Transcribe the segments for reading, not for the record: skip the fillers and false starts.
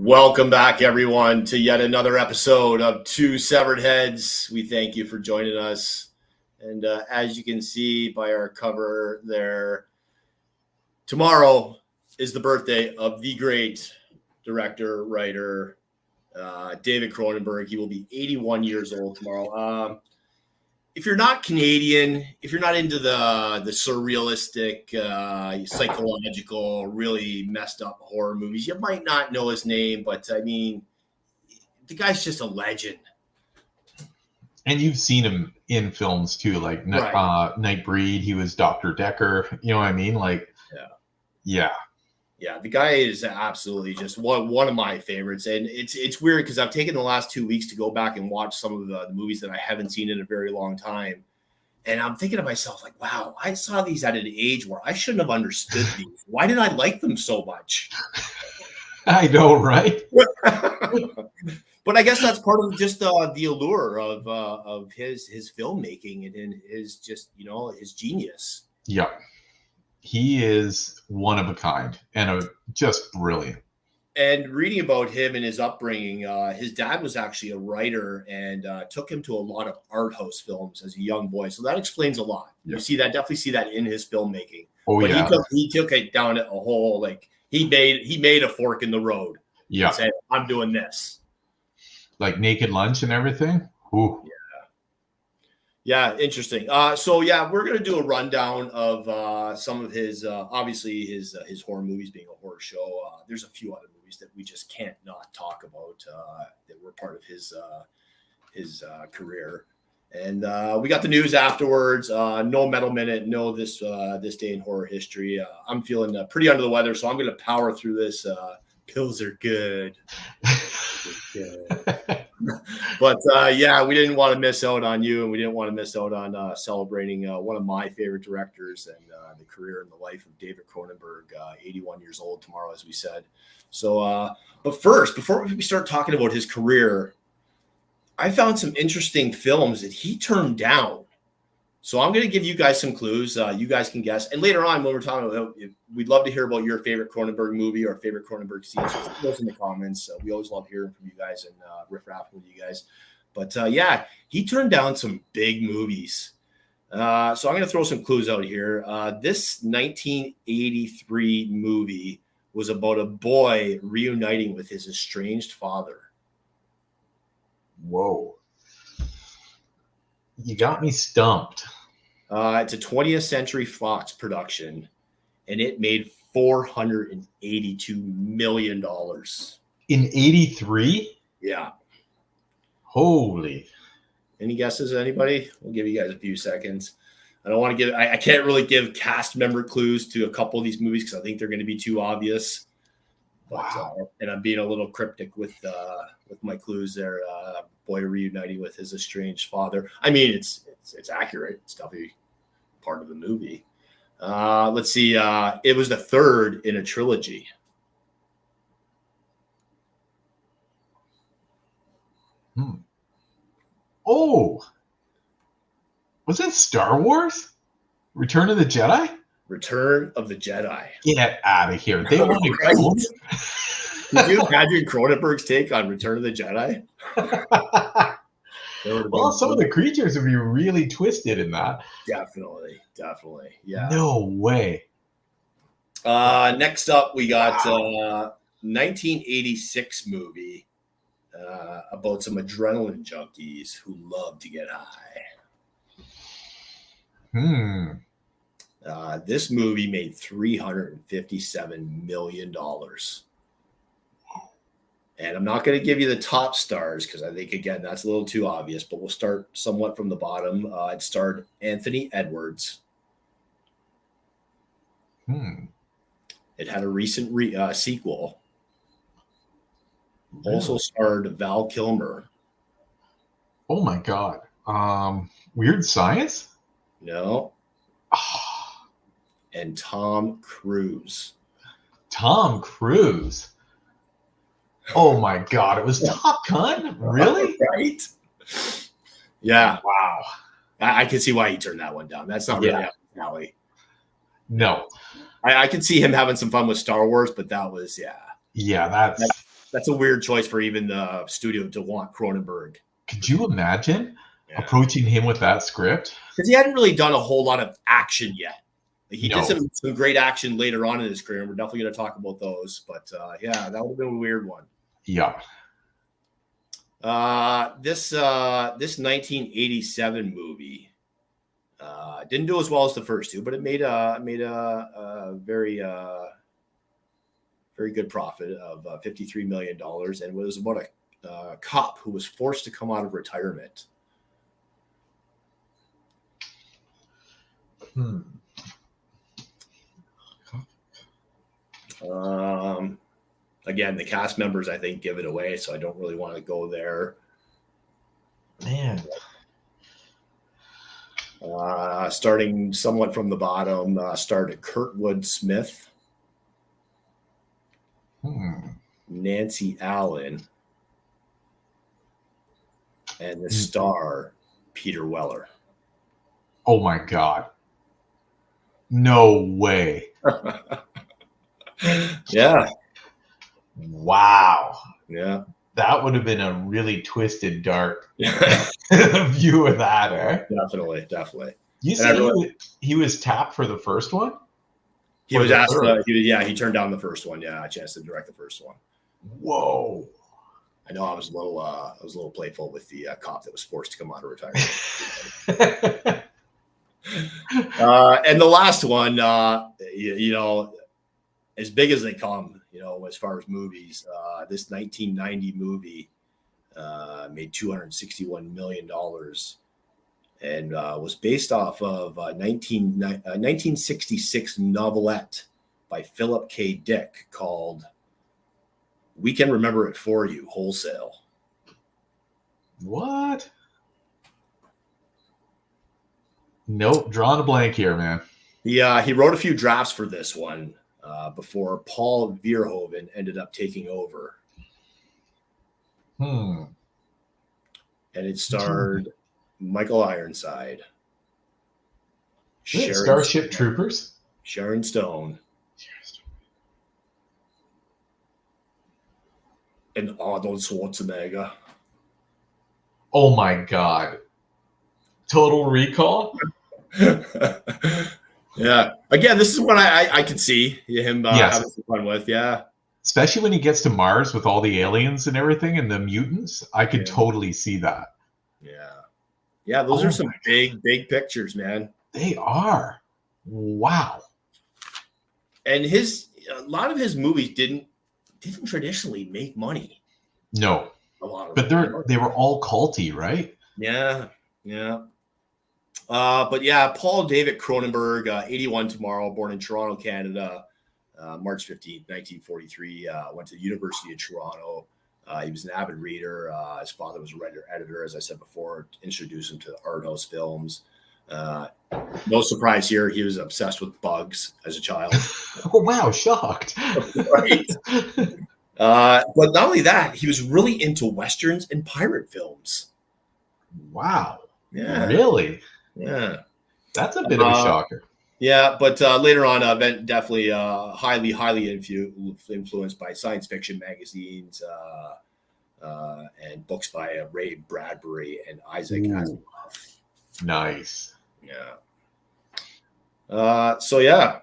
Welcome back, everyone, to yet another episode of Two Severed Heads. We thank you for joining us. And as you can see by our cover there, tomorrow is the birthday of the great director, writer, David Cronenberg. He will be 81 years old tomorrow. If you're not Canadian, if you're not into the surrealistic, psychological, really messed up horror movies, you might not know his name, but I mean, the guy's just a legend. And you've seen him in films too, like Nightbreed. He was Dr. Decker. You know what I mean? Like, yeah. The guy is absolutely just one of my favorites, and it's weird because I've taken the last 2 weeks to go back and watch some of the movies that I haven't seen in a very long time, and I'm thinking to myself, like, wow, I saw these at an age where I shouldn't have understood these. Why did I like them so much? I know, right? But I guess that's part of just the allure of his filmmaking and his just his genius. Yeah. He is one of a kind and just brilliant. And reading about him and his upbringing, his dad was actually a writer and took him to a lot of art house films as a young boy. So that explains a lot. Yeah. You definitely see that in his filmmaking. Oh, but yeah. He took it down a whole, like he made a fork in the road. Yeah. And said, I'm doing this. Like Naked Lunch and everything. Ooh. Yeah, interesting. We're going to do a rundown of some of his, obviously his horror movies being a horror show. There's a few other movies that we just can't not talk about that were part of his career. And we got the news afterwards. No Metal Minute, no this day in horror history. I'm feeling pretty under the weather, so I'm going to power through this. Pills are good. But we didn't want to miss out on you, and we didn't want to miss out on celebrating one of my favorite directors and the career and the life of David Cronenberg, 81 years old tomorrow, as we said. So, but first, before we start talking about his career, I found some interesting films that he turned down. So I'm going to give you guys some clues. You guys can guess. And later on, when we're talking about it, we'd love to hear about your favorite Cronenberg movie or favorite Cronenberg scene. So put those in the comments. We always love hearing from you guys and riff-raffing with you guys. But he turned down some big movies. So I'm going to throw some clues out here. This 1983 movie was about a boy reuniting with his estranged father. Whoa. You got me stumped. It's a 20th Century Fox production, and it made $482 million. In 83? Yeah. Holy. Any guesses, anybody? We'll give you guys a few seconds. I can't really give cast member clues to a couple of these movies because I think they're going to be too obvious. But, wow. And I'm being a little cryptic with my clues there. Boy reuniting with his estranged father. I mean, it's accurate. It's definitely part of the movie. Let's see. It was the third in a trilogy. Oh, was it Star Wars? Return of the Jedi? Return of the Jedi. Get out of here. They want to go. Did you imagine Cronenberg's take on Return of the Jedi? Well, some of the creatures would be really twisted in that. Definitely. Yeah. No way. Next up, we got 1986 movie about some adrenaline junkies who love to get high. This movie made $357 million. And I'm not going to give you the top stars because I think, again, that's a little too obvious, but we'll start somewhat from the bottom. It starred Anthony Edwards. It had a recent sequel. Really? Also starred Val Kilmer. Oh, my God. Weird Science? No. And Tom Cruise. Tom Cruise? Oh my God! It was Top Gun, really? Right? Yeah. Wow. I can see why he turned that one down. That's not really up his alley. No. I can see him having some fun with Star Wars, but that was Yeah, that's That's a weird choice for even the studio to want Cronenberg. Could you imagine approaching him with that script? Because he hadn't really done a whole lot of action yet. He No. did some great action later on in his career, and we're definitely going to talk about those. But yeah, that would have been a weird one. Yeah. This 1987 movie didn't do as well as the first two, but it made a very very good profit of $53 million, and was about a cop who was forced to come out of retirement. Again, the cast members, I think, give it away, so I don't really want to go there. Man. Starting somewhat from the bottom, started Kurtwood Smith, Nancy Allen, and the star, Peter Weller. Oh my God. No way. Yeah. Wow. Yeah. That would have been a really twisted, dark view of that, eh? Definitely. You see, he was tapped for the first one? He was asked, he turned down the first one. Yeah, a chance to direct the first one. Whoa. I know I was a little playful with the cop that was forced to come out of retirement. And the last one, as big as they come, as far as movies, this 1990 movie made $261 million and was based off of a 1966 novelette by Philip K. Dick called We Can Remember It For You, Wholesale. What? Nope, drawing a blank here, man. Yeah, he wrote a few drafts for this one before Paul Verhoeven ended up taking over. And it starred Michael Ironside, Starship Troopers, Sharon Stone, and Arnold Schwarzenegger. Oh my God. Total Recall? Yeah. Again, this is what I could see him having some fun with. Yeah. Especially when he gets to Mars with all the aliens and everything and the mutants. I could totally see that. Yeah. Yeah, those are some big pictures, man. They are. Wow. And a lot of his movies didn't traditionally make money. No. A lot of but they were all culty, right? Yeah. But yeah, Paul David Cronenberg, 81 tomorrow, born in Toronto, Canada, March 15th, 1943, went to the University of Toronto. He was an avid reader. His father was a writer-editor, as I said before, introduced him to art house films. No surprise here, he was obsessed with bugs as a child. Oh, wow, shocked. Right. But not only that, he was really into Westerns and pirate films. Wow. Yeah. Really? Yeah. That's a bit of a shocker. Yeah, but later on, definitely highly influenced by science fiction magazines and books by Ray Bradbury and Isaac Asimov. Nice. Yeah. So yeah.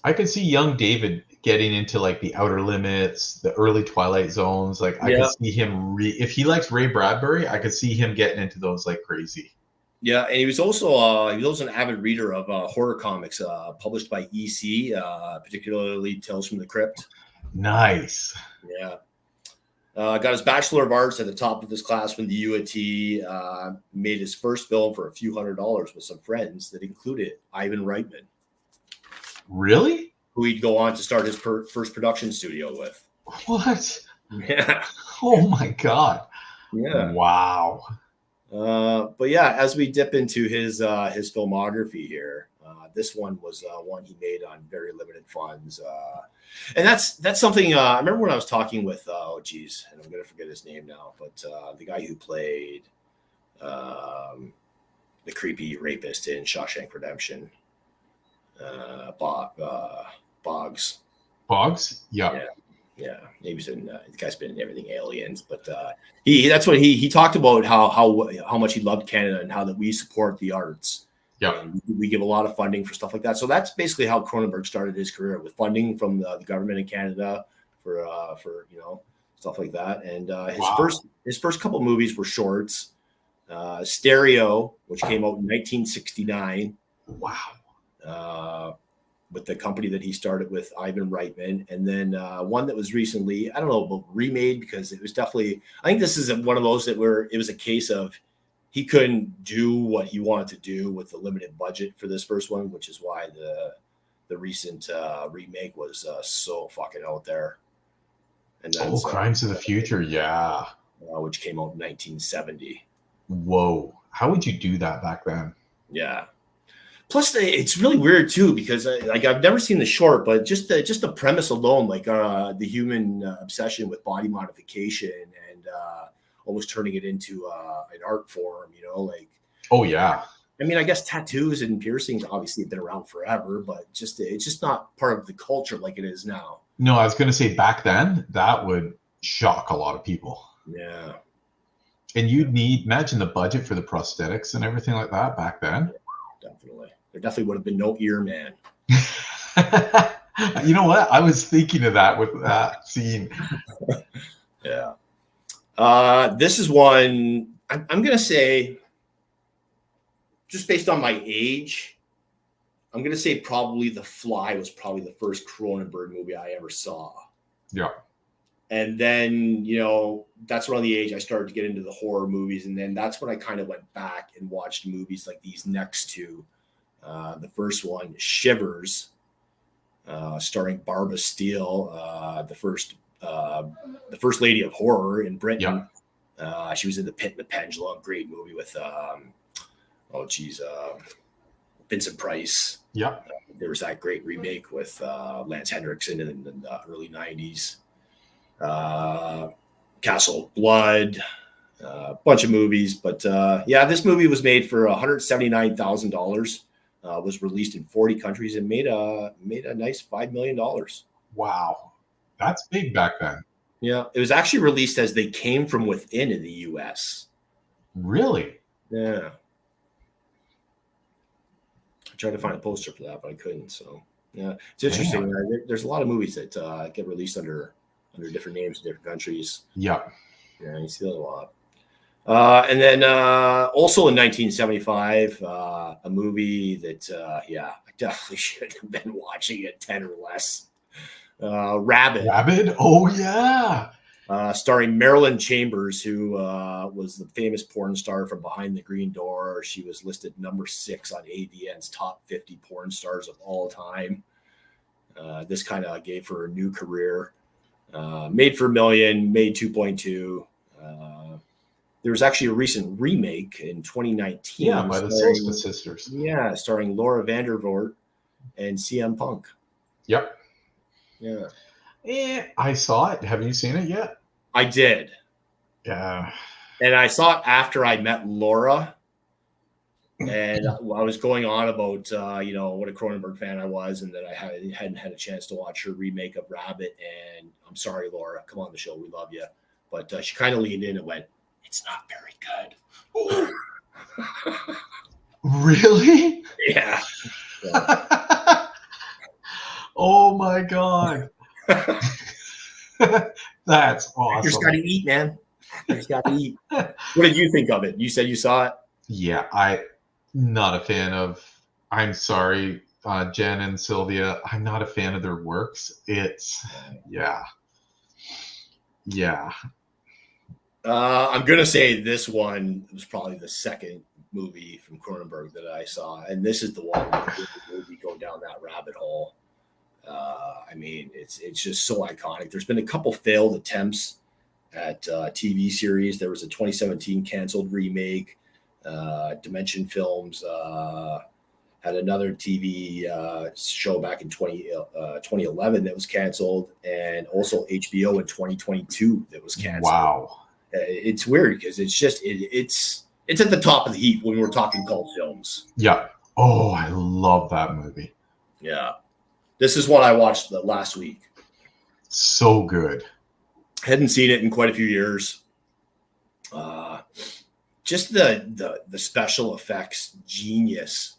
I could see young David getting into like the Outer Limits, the early Twilight Zones. Like I could see him if he likes Ray Bradbury, I could see him getting into those like crazy. Yeah, and he was also an avid reader of horror comics published by EC, particularly Tales from the Crypt. Nice. Yeah. Got his Bachelor of Arts at the top of his class from the U of T. Made his first film for a few $100s with some friends that included Ivan Reitman. Really? Who he'd go on to start his first production studio with. What? Yeah. Oh my God. Yeah. Wow. But yeah, as we dip into his filmography here, this one was one he made on very limited funds, and that's something. I remember when I was talking with and I'm gonna forget his name now, but the guy who played the creepy rapist in Shawshank Redemption, Boggs. Boggs? Yeah. Yeah, he was in. The guy's been in everything, Aliens, but that's what he talked about how much he loved Canada and how that we support the arts. Yeah. And we give a lot of funding for stuff like that. So that's basically how Cronenberg started his career, with funding from the government in Canada for stuff like that. And his first couple movies were shorts. Stereo, which came out in 1969. Wow. With the company that he started with, Ivan Reitman, and then one that was recently, I don't know about remade, because it was definitely, I think this is one of those where it was a case of he couldn't do what he wanted to do with the limited budget for this first one, which is why the recent remake was so fucking out there. And that's Crimes of the Future, yeah. Which came out in 1970. Whoa. How would you do that back then? Yeah. Plus, it's really weird too, because I've never seen the short, but just the premise alone, like the human obsession with body modification and almost turning it into an art form, like. Oh yeah. I mean, I guess tattoos and piercings obviously have been around forever, but it's just not part of the culture like it is now. No, I was going to say back then that would shock a lot of people. Yeah. And imagine the budget for the prosthetics and everything like that back then. Yeah, definitely. There definitely would have been no ear man. You know what? I was thinking of that with that scene. Yeah. This is one I'm going to say, just based on my age, I'm going to say probably The Fly was probably the first Cronenberg movie I ever saw. Yeah. And then, that's around the age I started to get into the horror movies. And then that's when I kind of went back and watched movies like these next two. The first one, Shivers, starring Barbara Steele, the first lady of horror in Britain. Yeah. She was in The Pit and the Pendulum, great movie with Vincent Price. Yeah. There was that great remake with Lance Henriksen in the early 90s. Castle of Blood, a bunch of movies. But this movie was made for $179,000. Was released in 40 countries and made a nice $5 million. Wow. That's big back then. Yeah. It was actually released as They Came From Within in the US. Really? Yeah. I tried to find a poster for that, but I couldn't. So yeah, it's interesting. There's a lot of movies that get released under different names in different countries. Yeah. Yeah, you see that a lot. And then also in 1975, a movie that, I definitely should have been watching at 10 or less. Rabid. Rabid? Oh, yeah. Starring Marilyn Chambers, who was the famous porn star from Behind the Green Door. She was listed number 6 on AVN's top 50 porn stars of all time. This kind of gave her a new career. Made for $1 million, made 2.2. There was actually a recent remake in 2019. Yeah, by the Silva sisters. Yeah, starring Laura Vandervoort and CM Punk. Yep. Yeah. I saw it. Have you seen it yet? I did. Yeah. And I saw it after I met Laura. And I was going on about, what a Cronenberg fan I was, and that I hadn't had a chance to watch her remake of Rabbit. And I'm sorry, Laura, come on the show. We love you. But she kind of leaned in and went, "It's not very good." Really? Yeah. Oh my God. That's awesome. You just got to eat, man. You just got to eat. What did you think of it? You said you saw it? Yeah, I'm not a fan of, I'm sorry, Jen and Sylvia, I'm not a fan of their works. It's, yeah. I'm going to say this one was probably the second movie from Cronenberg that I saw. And this is the one that made me go down that rabbit hole. I mean, it's just so iconic. There's been a couple failed attempts at TV series. There was a 2017 canceled remake. Dimension Films had another TV show back in 2011 that was canceled, and also HBO in 2022 that was canceled. Wow. It's weird because it's just it's at the top of the heap when we're talking cult films. Yeah. Oh, I love that movie. Yeah. This is what I watched last week. So good. Hadn't seen it in quite a few years. Just the special effects genius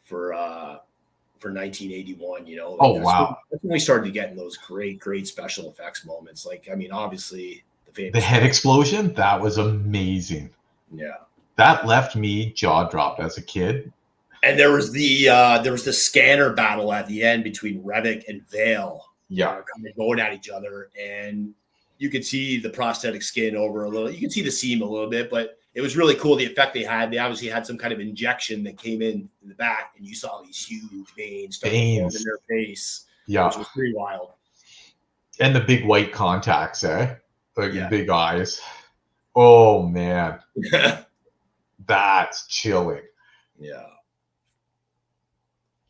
for 1981. You know, like Wow. that's when we started getting those great special effects moments. Like, I mean, obviously The head explosion, that was amazing. Yeah. That left me jaw dropped as a kid. And there was the scanner battle at the end between Revok and Vale. Yeah. Kind of going at each other, and you could see the prosthetic skin over a little. You could see the seam a little bit, but it was really cool the effect they had. They obviously had some kind of injection that came in the back, and you saw these huge veins start to form in their face. Yeah. Which was pretty wild. And the big white contacts, like big eyes. Oh man. That's chilling. Yeah.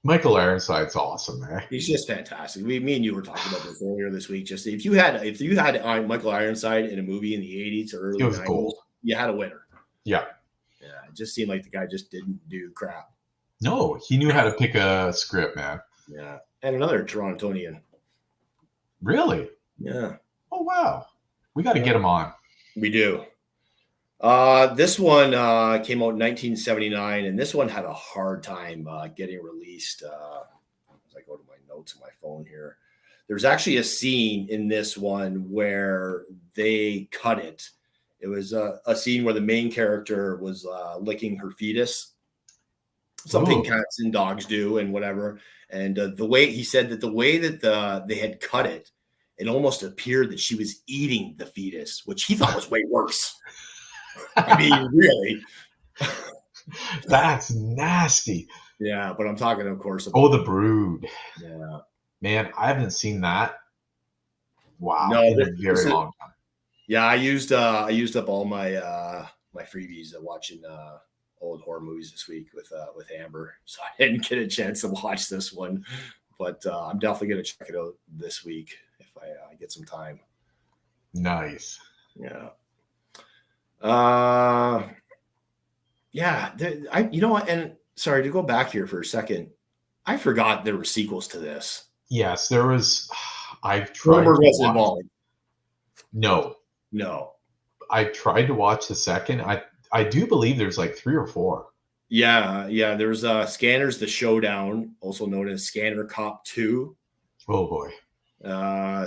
Michael Ironside's awesome, man. He's just fantastic. Me and you were talking about this earlier this week. Just if you had Michael Ironside in a movie in the 80s or early 90s, gold. You had a winner. Yeah. Yeah. It just seemed like the guy just didn't do crap. No, he knew how to pick a script, man. Yeah. And another Torontonian. Really? Yeah. Oh wow. We got to get him on. We do. This one came out in 1979, and this one had a hard time getting released. As I go to my notes on my phone here, there's actually a scene in this one where they cut it. It was a scene where the main character was licking her fetus, something cats and dogs do and whatever. And the way he said that they had cut it, it almost appeared that she was eating the fetus, which he thought was way worse. I mean, really. That's nasty. Yeah, but I'm talking, of course, about The Brood. Yeah. Man, I haven't seen that. Wow. No, in a very long time. Yeah, I used up all my my freebies watching old horror movies this week with Amber, so I didn't get a chance to watch this one. But I'm definitely going to check it out this week if I get some time. Nice. Yeah. You know what? And sorry to go back here for a second. I forgot there were sequels to this. Yes, there was. I've tried. Cronenberg wasn't involved. No. I tried to watch the second. I do believe there's like 3 or 4. Yeah. There's Scanners: The Showdown, also known as Scanner Cop 2. Oh boy.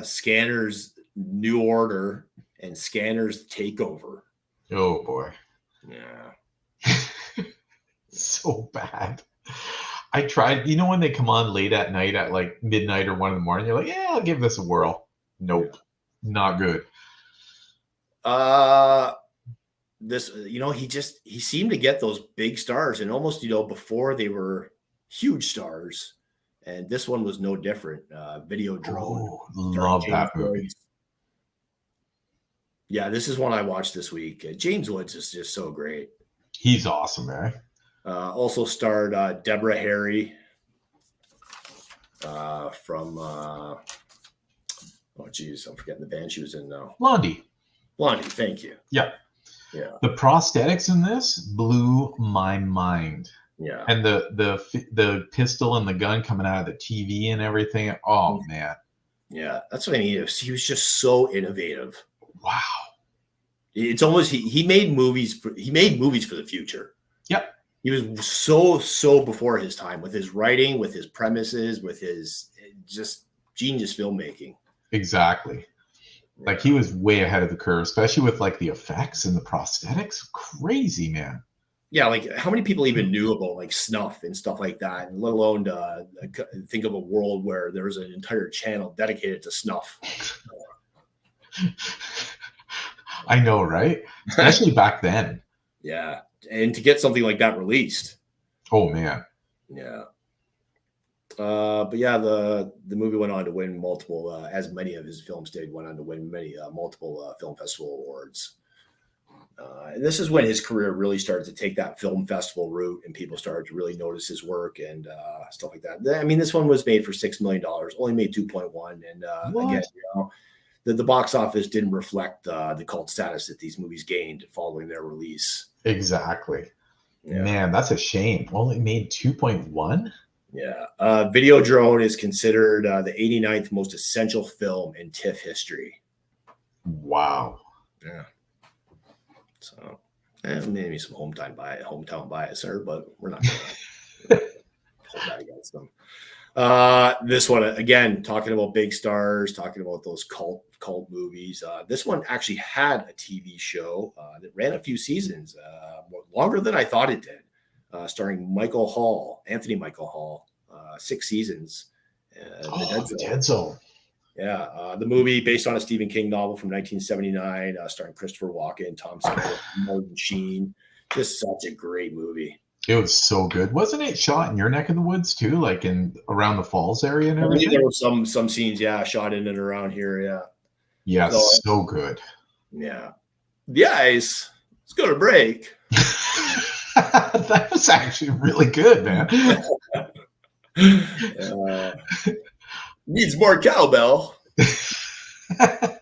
Scanners: New Order and Scanners: Takeover. Oh boy. Yeah. So bad. I tried, when they come on late at night at like midnight or 1 a.m, you're like, yeah, I'll give this a whirl. Nope. Not good. This, he seemed to get those big stars, and almost, before they were huge stars. And this one was no different. Videodrome. Oh, love that movie. Yeah, this is one I watched this week. James Woods is just so great. He's awesome, man. Also starred Deborah Harry from I'm forgetting the band she was in now. Blondie, thank you. Yeah. The prosthetics in this blew my mind. Yeah. And the pistol and the gun coming out of the TV and everything. Oh man. Yeah, that's what I mean. He was just so innovative. Wow. It's almost he made movies for the future. Yep. He was so before his time with his writing, with his premises, with his just genius filmmaking. Exactly. Like he was way ahead of the curve, especially with like the effects and the prosthetics. Crazy, man. Yeah, like how many people even knew about like snuff and stuff like that, and let alone think of a world where there was an entire channel dedicated to snuff. I know, right? Especially back then. Yeah, and to get something like that released. Oh man. Yeah. But yeah, the movie went on to win multiple, as many of his films did, went on to win multiple film festival awards. And this is when his career really started to take that film festival route, and people started to really notice his work and stuff like that. I mean, this one was made for $6 million, only made 2.1, and again, the box office didn't reflect the cult status that these movies gained following their release. Exactly. Yeah. Man, that's a shame. Only made 2.1. Yeah. Videodrome is considered the 89th most essential film in TIFF history. Wow. Yeah. So, maybe some hometown bias there, but we're not going to hold that against them. This one, again, talking about big stars, talking about those cult movies. This one actually had a TV show that ran a few seasons, longer than I thought it did, starring Anthony Michael Hall, 6 seasons. The Dead Zone. Yeah, the movie based on a Stephen King novel from 1979, starring Christopher Walken, Tom Skerritt, Martin Sheen. Just such a great movie. It was so good. Wasn't it shot in your neck of the woods too, like in around the falls area and everything? There were some scenes, shot in and around here, Yeah, so good. Yeah. The ice. Let's go to break. That was actually really good, man. Needs more cowbell. The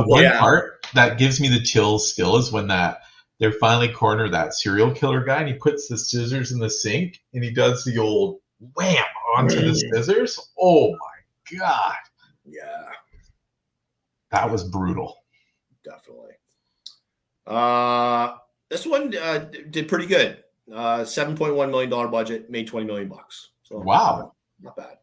one part that gives me the chills still is when they're finally cornered that serial killer guy, and he puts the scissors in the sink, and he does the old wham onto the scissors. Oh my God. Yeah. That was brutal. Definitely. This one did pretty good. $7.1 million budget, made $20 million. So wow. Not bad.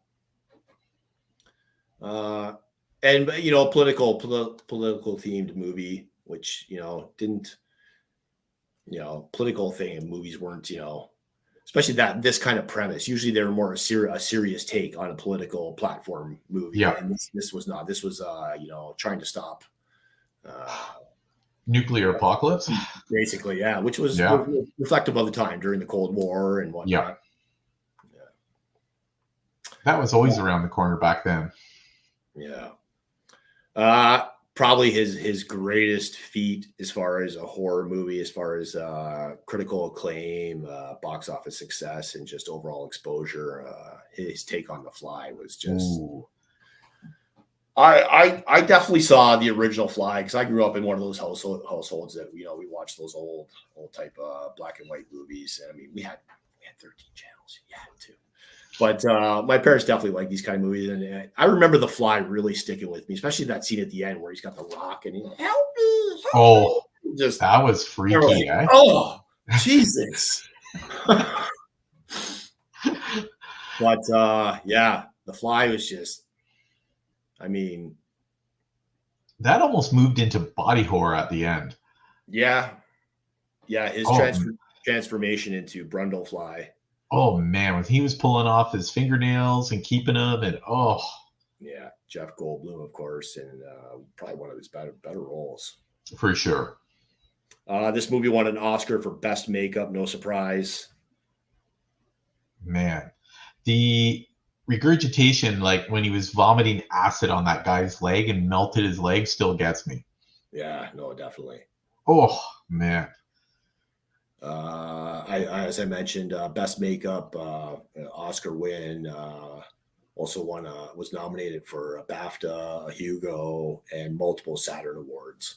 And political themed movie, which didn't. Political thing and movies weren't, especially this kind of premise. Usually they're more a serious take on a political platform movie. Yeah. And this was not. This was, trying to stop nuclear apocalypse. Basically, yeah, which was reflective of the time during the Cold War and whatnot. Yeah. That was always around the corner back then. Yeah. Probably his greatest feat as far as a horror movie, as far as critical acclaim, box office success, and just overall exposure. His take on The Fly was just. Ooh. I definitely saw the original Fly because I grew up in one of those households that we watched those old type black and white movies. And I mean, we had 13 channels. You had to. But my parents definitely like these kind of movies, and I remember The Fly really sticking with me, especially that scene at the end where he's got the rock and he's like, "Help me!" Help me. Just that was freaky. Like, oh, Jesus! But The Fly was just. I mean, that almost moved into body horror at the end. Yeah. His transformation into Brundlefly. Oh man, when he was pulling off his fingernails and keeping them, and yeah, Jeff Goldblum, of course, and probably one of his better roles for sure. This movie won an Oscar for best makeup. No surprise. Man, the regurgitation, like when he was vomiting acid on that guy's leg and melted his leg, still gets me. Yeah, no, definitely. Oh man. As I mentioned, best makeup, Oscar win. Also was nominated for a BAFTA, a Hugo, and multiple Saturn Awards.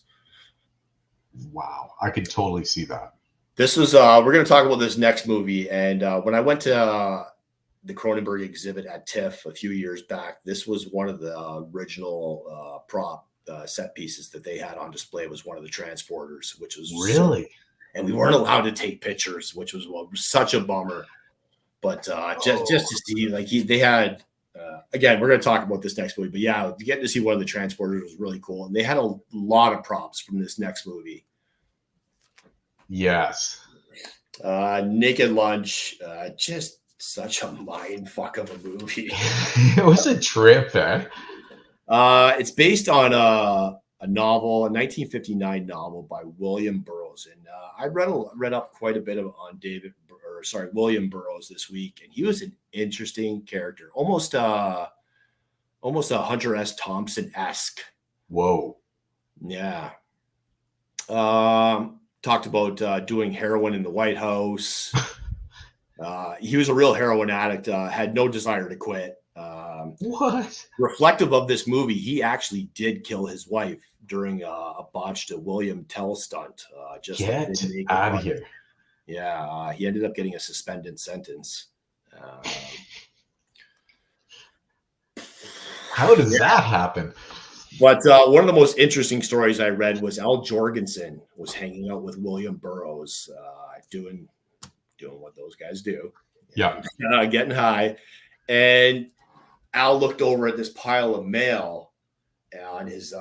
Wow, I could totally see that. This was we're going to talk about this next movie, and when I went to the Cronenberg exhibit at TIFF a few years back, this was one of the original prop set pieces that they had on display. It was one of the transporters, which was really. And we weren't allowed to take pictures, which was such a bummer. But just to see, like they had, again, we're going to talk about this next movie. But yeah, getting to see one of the transporters was really cool. And they had a lot of props from this next movie. Yes. Naked Lunch, just such a mind fuck of a movie. It was a trip, eh? It's based on a novel, a 1959 novel by William Burroughs, and I read up quite a bit on William Burroughs this week, and he was an interesting character, almost a Hunter S. Thompson-esque. Whoa. Yeah. Talked about doing heroin in the White House. He was a real heroin addict. Had no desire to quit. What? Reflective of this movie, he actually did kill his wife during a botched William Tell stunt. Get out of here. Yeah, he ended up getting a suspended sentence. How does that happen? But one of the most interesting stories I read was Al Jorgensen was hanging out with William Burroughs, doing what those guys do. Yeah. Getting high. And Al looked over at this pile of mail on his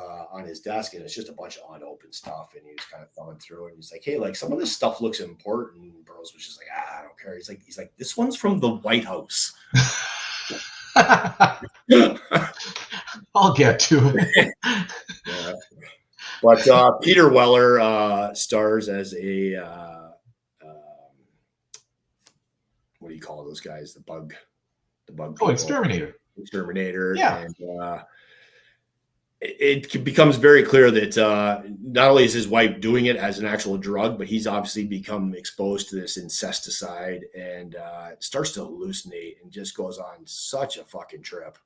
desk, and it's just a bunch of unopened stuff. And he was kind of thumbing through it. And he's like, "Hey, like some of this stuff looks important." And Burroughs was just like, "I don't care." He's like, "This one's from the White House." I'll get to it. Yeah. But Peter Weller stars as a what do you call those guys? The bug. Oh, Exterminator. Yeah. And it becomes very clear that not only is his wife doing it as an actual drug, but he's obviously become exposed to this incesticide and starts to hallucinate and just goes on such a fucking trip.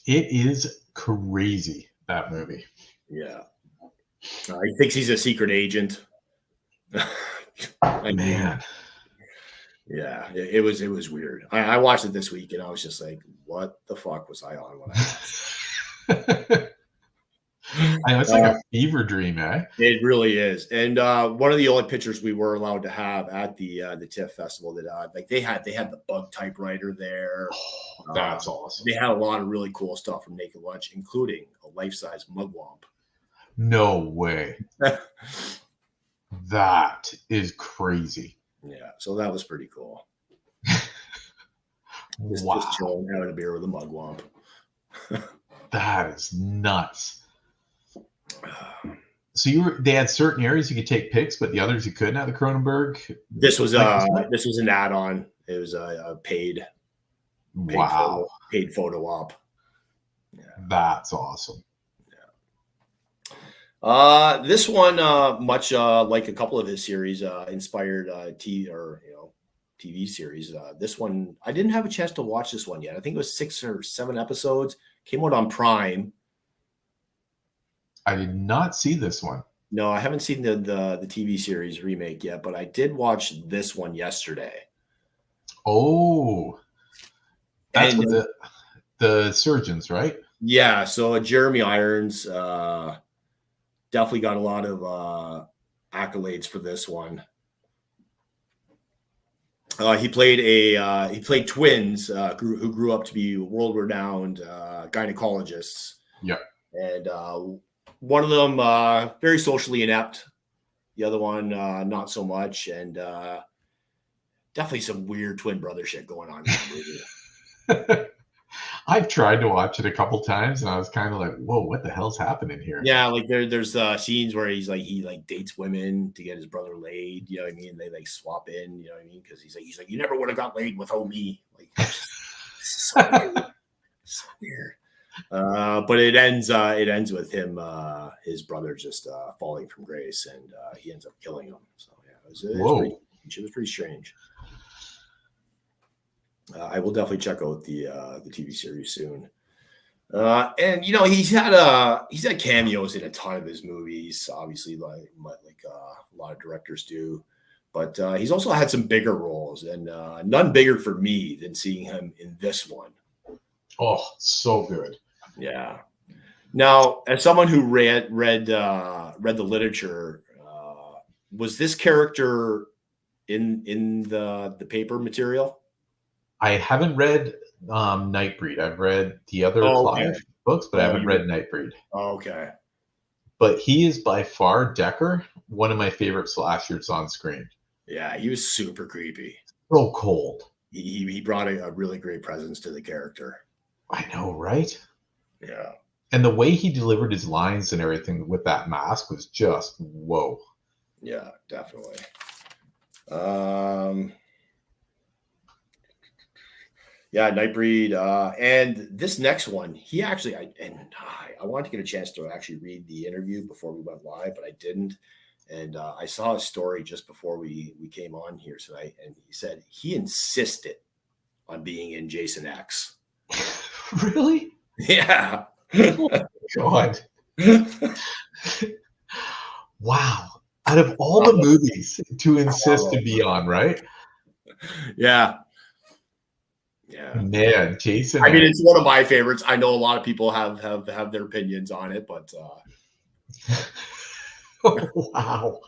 It is crazy, that movie. Yeah. He thinks he's a secret agent. Man. Yeah, it was weird. I watched it this week and I was just like, what the fuck was I on when I watched it? I know, it's like a fever dream, eh? It really is. And one of the only pictures we were allowed to have at the TIFF festival that like they had the bug typewriter there. Oh, that's awesome. They had a lot of really cool stuff from Naked Lunch, including a life-size mugwump. No way. That is crazy. Yeah, so that was pretty cool. Wow. Just chilling, having a beer with a mugwump. That is nuts. So they had certain areas you could take pics, but the others you couldn't at the Cronenberg. This was an add-on. It was a paid photo op. Yeah. That's awesome. Yeah. This one, much like a couple of his series, inspired TV series. This one, I didn't have a chance to watch this one yet. I think it was 6 or 7 episodes. Came out on Prime. I did not see this one. No, I haven't seen the TV series remake yet, but I did watch this one yesterday. Oh, that's with the surgeons, right? Yeah. So Jeremy Irons definitely got a lot of accolades for this one. He played twins who grew up to be world-renowned gynecologists. Yeah. And one of them very socially inept, the other one not so much, and definitely some weird twin brother shit going on in that movie. I've tried to watch it a couple times, and I was kind of like, "Whoa, what the hell's happening here?" Yeah, like there's scenes where he dates women to get his brother laid. You know what I mean? They like swap in. You know what I mean? Because he's like, "You never would have got laid without me." Like, so weird. So weird. But it ends with him, his brother just falling from grace, and he ends up killing him. So yeah, it was pretty strange. I will definitely check out the TV series soon. And he's had cameos in a ton of his movies, obviously, like a lot of directors do. But he's also had some bigger roles, and none bigger for me than seeing him in this one. Oh, so good. Yeah. Now, as someone who read the literature, was this character in the paper material? I haven't read Nightbreed. I've read the other 5 books, but I haven't read Nightbreed. Oh, okay. But he is by far, Decker, one of my favorite slashers on screen. Yeah, he was super creepy. So cold. He brought a really great presence to the character. I know, right? Yeah. And the way he delivered his lines and everything with that mask was just whoa. Yeah, definitely. Yeah, Nightbreed. And this next one, he actually, I wanted to get a chance to actually read the interview before we went live, but I didn't. And I saw a story just before we came on here tonight, and he said he insisted on being in Jason X. Really? Yeah. Oh my God. Wow. Out of all the movies to insist to be on, right? Yeah. Yeah. Man, Jason I mean, X. it's one of my favorites. I know a lot of people have their opinions on it, but Oh, wow.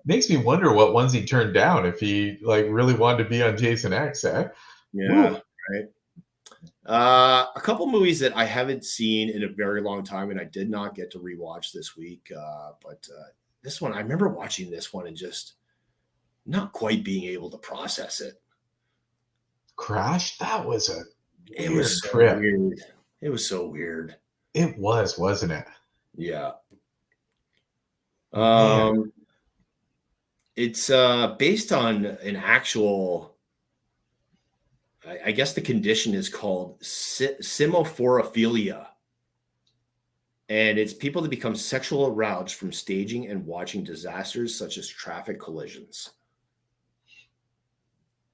Makes me wonder what ones he turned down if he like really wanted to be on Jason X, eh? yeah, right. A couple movies that I haven't seen in a very long time, and I did not get to rewatch this week. But this one, I remember watching this one and just not quite being able to process it. Crash? That was a It weird was so trip. weird. It was so weird. It was, wasn't it? Yeah. Man. It's based on an actual. I guess the condition is called simophorophilia. And it's people that become sexual aroused from staging and watching disasters such as traffic collisions.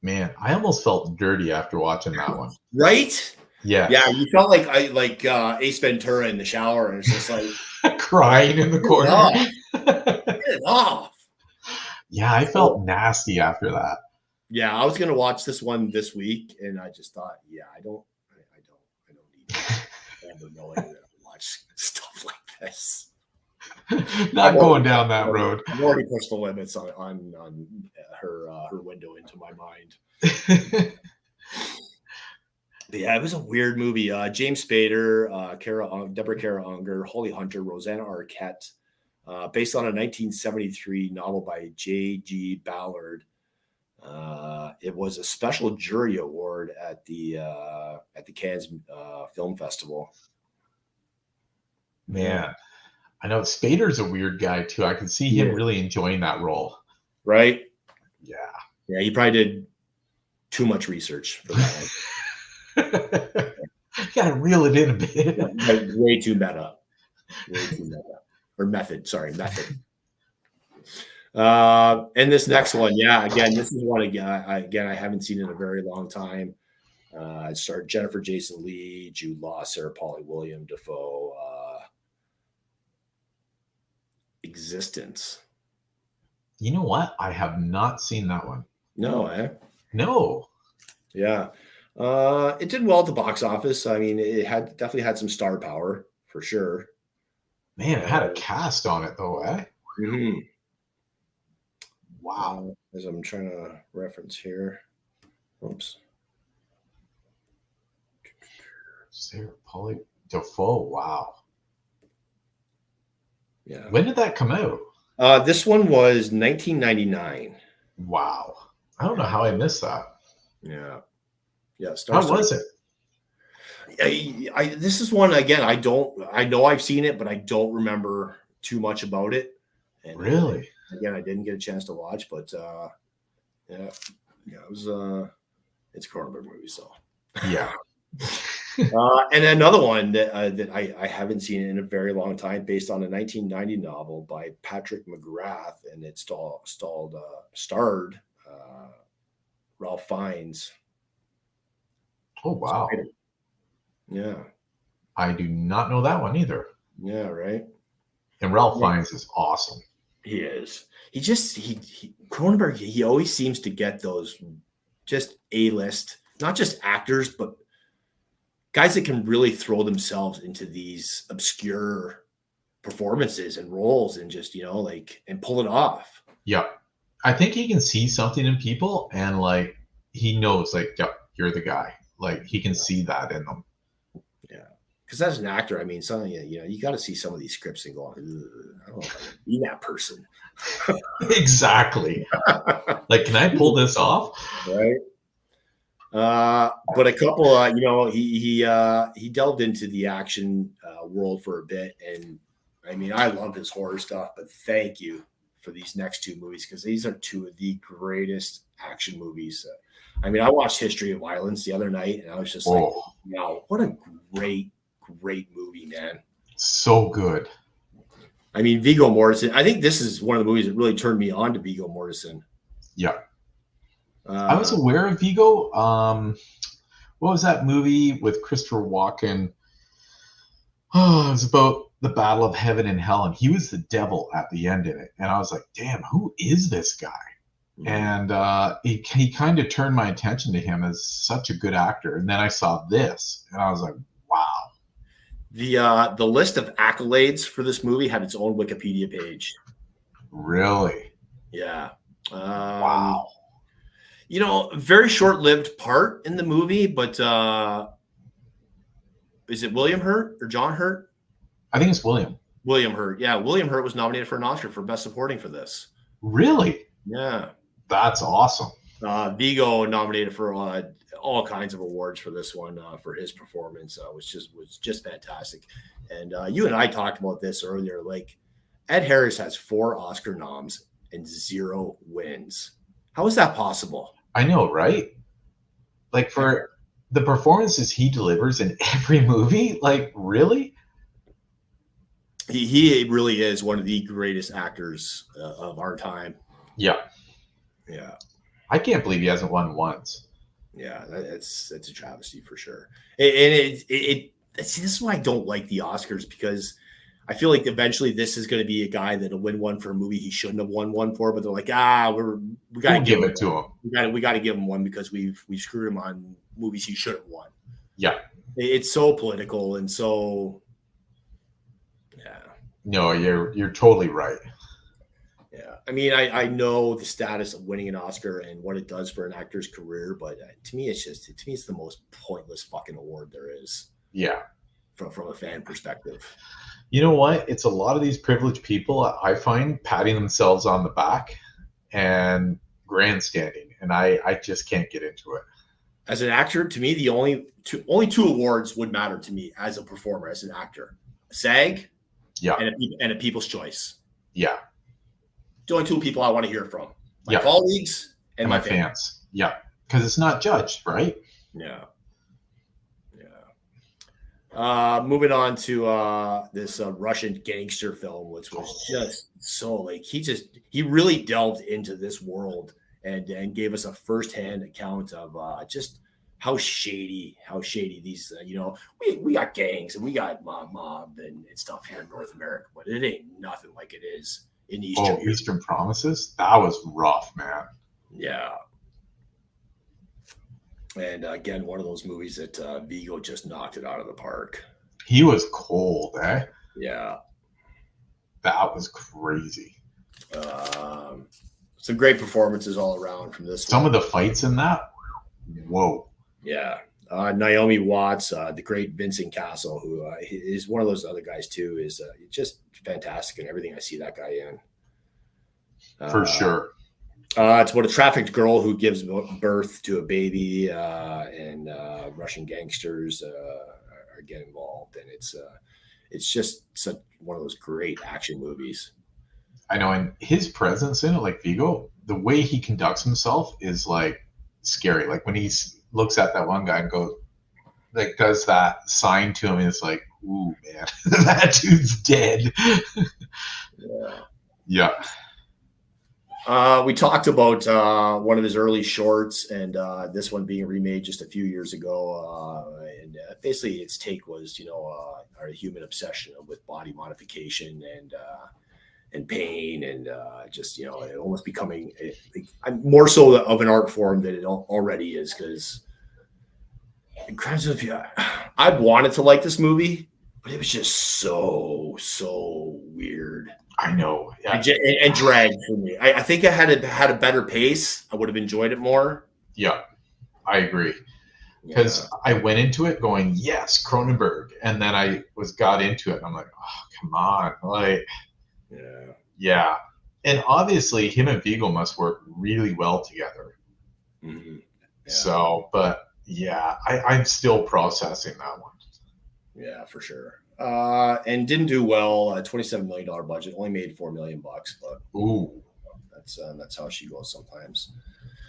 Man, I almost felt dirty after watching that one. Right? Yes. Yeah, you felt like Ace Ventura in the shower, and it's just like crying in the corner. Get it off. Yeah, I felt nasty after that. Yeah, I was gonna watch this one this week, and I just thought, yeah, I don't need to ever knowing that I watch stuff like this. Not going down that road. I've already pushed the limits on her window into my mind. But yeah, it was a weird movie. James Spader, Deborah Kara Unger, Holly Hunter, Rosanna Arquette, based on a 1973 novel by J.G. Ballard. It was a special jury award at the Cannes Film Festival. Man, I know Spader's a weird guy too. I could see him really enjoying that role. Right? Yeah. Yeah, he probably did too much research for that one. Gotta reel it in a bit. Way too meta. Way too meta. Or method. Sorry, method. And this next one, again, this is one I haven't seen in a very long time. It starred Jennifer Jason Leigh, Jude Law, Sarah Pauli, William Dafoe. Existence. You know what? I have not seen that one. No, eh? No. Yeah. It did well at the box office. I mean, it definitely had some star power for sure. Man, it had a cast on it though, eh? Mm-hmm. Wow. As I'm trying to reference here. Oops. Sarah Pauli Dafoe. Wow. Yeah. When did that come out? This one was 1999. Wow. I don't know how I missed that. Yeah. Yeah. How was it? This is one again. I know I've seen it, but I don't remember too much about it. And really? Again, I didn't get a chance to watch, but it was it's a Cronenberg movie, so yeah. And another one that I haven't seen in a very long time, based on a 1990 novel by Patrick McGrath, and it starred Ralph Fiennes. Oh wow! Yeah, I do not know that one either. Yeah, right. And Ralph Fiennes is awesome. He is. He Cronenberg. He always seems to get those just A-list, not just actors, but guys that can really throw themselves into these obscure performances and roles and just, and pull it off. Yeah. I think he can see something in people and he knows yep, you're the guy. He can see that in them. Yeah. Because as an actor, I mean, you got to see some of these scripts and go, I don't know if I can be that person. Exactly. Can I pull this off? Right. But a couple, he delved into the action world for a bit, and I mean, I love his horror stuff. But thank you for these next two movies, because these are two of the greatest action movies. I mean, I watched History of Violence the other night, and I was just wow, what a great movie, man! So good. I mean, Viggo Mortensen. I think this is one of the movies that really turned me on to Viggo Mortensen. Yeah. I was aware of Viggo. What was that movie with Christopher Walken? Oh, it was about the Battle of Heaven and Hell, and he was the devil at the end in it. And I was like, damn, who is this guy? And he kind of turned my attention to him as such a good actor. And then I saw this, and I was like, wow. The list of accolades for this movie had its own Wikipedia page. Really? Yeah. Wow. You know, very short-lived part in the movie, but is it William Hurt or John Hurt? I think it's William. William Hurt. Yeah, William Hurt was nominated for an Oscar for Best Supporting for this. Really? Yeah. That's awesome. Vigo nominated for all kinds of awards for this one for his performance, which was just fantastic. And you and I talked about this earlier. Like, Ed Harris has 4 Oscar noms and 0 wins. How is that possible? I know, right? Like, for the performances he delivers in every movie, like, really? He really is one of the greatest actors of our time. Yeah. Yeah. I can't believe he hasn't won once. Yeah, it's a travesty for sure. And see, this is why I don't like the Oscars, because I feel like eventually this is going to be a guy that'll win one for a movie he shouldn't have won one for, but they're like, we got to give it to him. We got to give him one because we've screwed him on movies he should have won. Yeah. It's so political and so, yeah. No, you're totally right. Yeah, I mean, I know the status of winning an Oscar and what it does for an actor's career, but to me, it's the most pointless fucking award there is. Yeah, from a fan perspective. You know what? It's a lot of these privileged people, I find, patting themselves on the back and grandstanding, and I just can't get into it. As an actor, to me, the only two awards would matter to me as a performer, as an actor: SAG, yeah, and a People's Choice. Yeah. The only 2 people I want to hear from. My colleagues and my fans. Yeah. Because it's not judged, right? Yeah. Yeah. Moving on to this Russian gangster film, which was just so, like, he really delved into this world and gave us a firsthand account of just how shady these, we got gangs and we got mob and stuff here in North America, but it ain't nothing like it is in Eastern Promises. That was rough, man. Yeah. And again, one of those movies that Vigo just knocked it out of the park. He was cold, eh? Yeah. That was crazy. Some great performances all around from this. Some of the fights in that, whoa. Yeah. Naomi Watts, the great Vincent Castle, who is one of those other guys too, is just fantastic in everything I see that guy in. For sure. It's about a trafficked girl who gives birth to a baby, and Russian gangsters are get involved, and it's just such one of those great action movies. I know, and his presence in it, like Vigo, the way he conducts himself is like scary. Like when he looks at that one guy and goes, like, does that sign to him, and it's like, ooh, man, that dude's dead. Yeah. We talked about one of his early shorts, and this one being remade just a few years ago. And basically, its take was, our human obsession with body modification and pain, and just almost becoming more so of an art form than it already is. Because in Crimes of I wanted to like this movie, but it was just so weird. I know, yeah. and dragged for me. I think I had a better pace. I would have enjoyed it more. Yeah, I agree. Because I went into it going, yes, Cronenberg, and then I got into it, and I'm like, oh, come on, like, yeah. And obviously, him and Vigo must work really well together. Mm-hmm. Yeah. So, but yeah, I'm still processing that one. Yeah, for sure. And didn't do well. $27 million budget, only made $4 million, but ooh, that's how she goes sometimes.